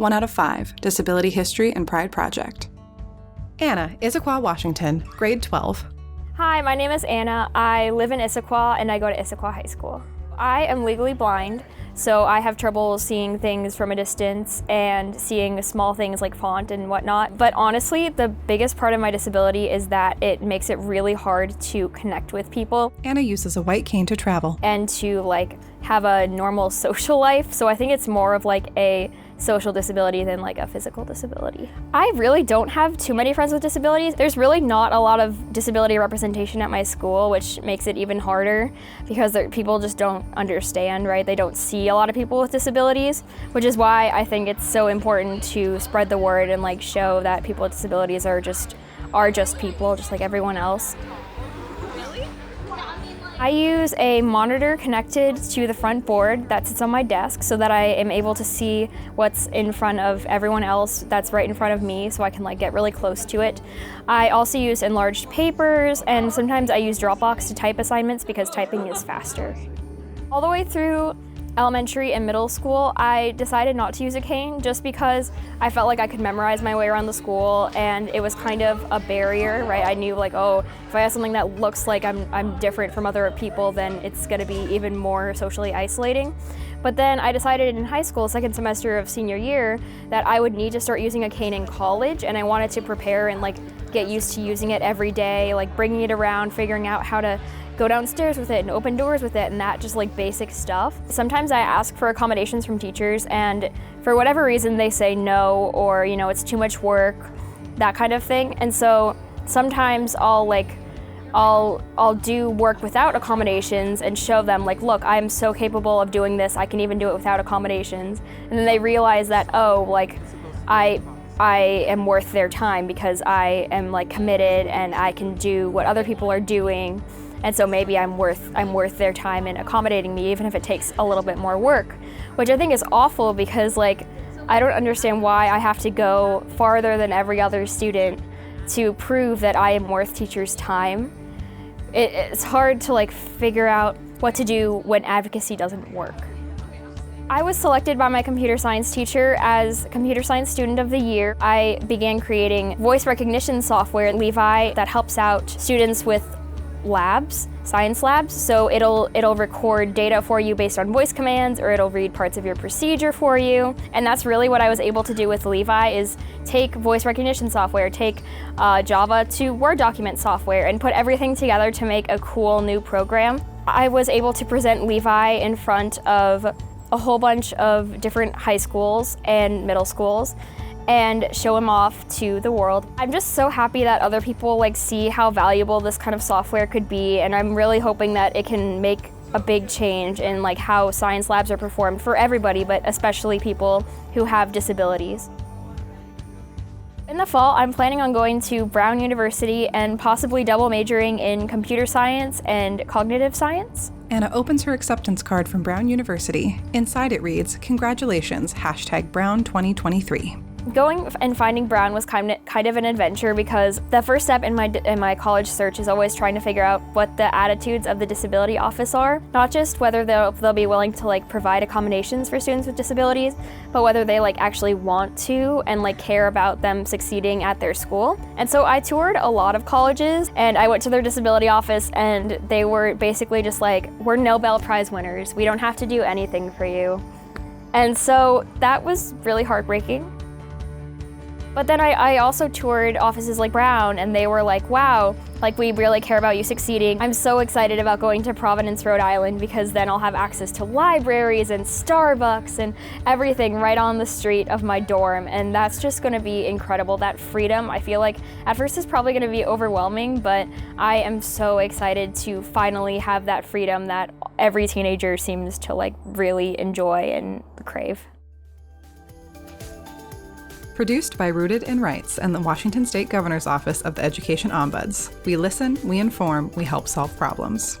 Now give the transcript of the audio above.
1 out of 5, Disability History and Pride Project. Anna, Issaquah, Washington, grade 12. Hi, my name is Anna. I live in Issaquah and I go to Issaquah High School. I am legally blind, so I have trouble seeing things from a distance and seeing small things like font and whatnot. But honestly, the biggest part of my disability is that it makes it really hard to connect with people. Anna uses a white cane to travel. And to have a normal social life. So I think it's more of a social disability than a physical disability. I really don't have too many friends with disabilities. There's really not a lot of disability representation at my school, which makes it even harder because people just don't understand, right? They don't see a lot of people with disabilities, which is why I think it's so important to spread the word and show that people with disabilities are just people, just like everyone else. I use a monitor connected to the front board that sits on my desk so that I am able to see what's in front of everyone else that's right in front of me, so I can get really close to it. I also use enlarged papers, and sometimes I use Dropbox to type assignments because typing is faster. All the way through elementary and middle school, I decided not to use a cane just because I felt like I could memorize my way around the school, and it was kind of a barrier, right? I knew if I have something that looks like I'm different from other people, then it's gonna be even more socially isolating. But then I decided in high school, second semester of senior year, that I would need to start using a cane in college, and I wanted to prepare and get used to using it every day, bringing it around, figuring out how to go downstairs with it and open doors with it and that just basic stuff. Sometimes I ask for accommodations from teachers, and for whatever reason they say no, or it's too much work, that kind of thing. And so sometimes I'll do work without accommodations and show them look, I'm so capable of doing this, I can even do it without accommodations. And then they realize that, I am worth their time because I am committed and I can do what other people are doing. And so maybe I'm worth their time in accommodating me, even if it takes a little bit more work, which I think is awful because I don't understand why I have to go farther than every other student to prove that I am worth teachers' time. It's hard to figure out what to do when advocacy doesn't work. I was selected by my computer science teacher as Computer Science Student of the Year. I began creating voice recognition software, Levi, that helps out students with science labs. So it'll record data for you based on voice commands, or it'll read parts of your procedure for you. And that's really what I was able to do with Levi, is take voice recognition software, take Java to Word document software, and put everything together to make a cool new program. I was able to present Levi in front of a whole bunch of different high schools and middle schools and show him off to the world. I'm just so happy that other people see how valuable this kind of software could be, and I'm really hoping that it can make a big change in how science labs are performed for everybody, but especially people who have disabilities. In the fall, I'm planning on going to Brown University and possibly double majoring in computer science and cognitive science. Anna opens her acceptance card from Brown University. Inside it reads, "Congratulations, #Brown 2023. Going and finding Brown was kind of an adventure because the first step in my college search is always trying to figure out what the attitudes of the disability office are. Not just whether they'll be willing to provide accommodations for students with disabilities, but whether they actually want to and care about them succeeding at their school. And so I toured a lot of colleges, and I went to their disability office, and they were basically just we're Nobel Prize winners. We don't have to do anything for you. And so that was really heartbreaking. But then I also toured offices like Brown, and they were wow, we really care about you succeeding. I'm so excited about going to Providence, Rhode Island, because then I'll have access to libraries and Starbucks and everything right on the street of my dorm, and that's just gonna be incredible. That freedom, I feel at first is probably gonna be overwhelming, but I am so excited to finally have that freedom that every teenager seems to really enjoy and crave. Produced by Rooted in Rights and the Washington State Governor's Office of the Education Ombuds. We listen, we inform, we help solve problems.